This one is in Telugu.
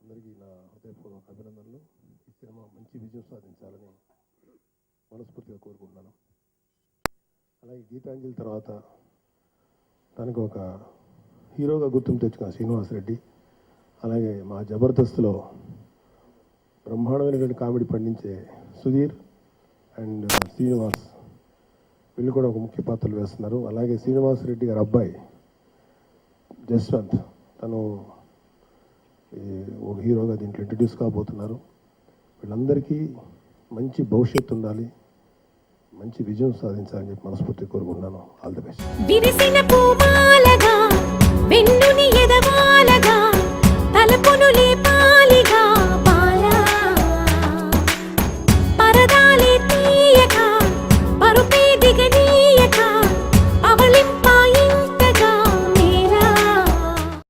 అందరికీ నా హృదయపూర్వక అభినందనలు. ఈ సినిమా మంచి విజయం సాధించాలని మనస్ఫూర్తిగా కోరుకుంటున్నాను. అలాగే గీతాంజలి తర్వాత తనకు ఒక హీరోగా గుర్తింపు తెచ్చుకున్న శ్రీనివాస్ రెడ్డి, అలాగే మా జబర్దస్త్లో బ్రహ్మాండమైనటువంటి కామెడీ పండించే సుధీర్ అండ్ శ్రీనివాస్, వీళ్ళు కూడా ఒక ముఖ్య పాత్రలు వేస్తున్నారు. అలాగే శ్రీనివాస్ రెడ్డి గారి అబ్బాయి జస్వంత్, తను ఒక హీరోగా దీంట్లో ఇంట్రడ్యూస్ కాబోతున్నారు. వీళ్ళందరికీ మంచి భవిష్యత్తు ఉండాలి, మంచి విజయం సాధించాలని చెప్పి మనస్ఫూర్తి కోరుకుంటున్నాను. All the best. విరిసిన పూమాలగా వెన్నుని ఎదవాలగా తలపును లేపా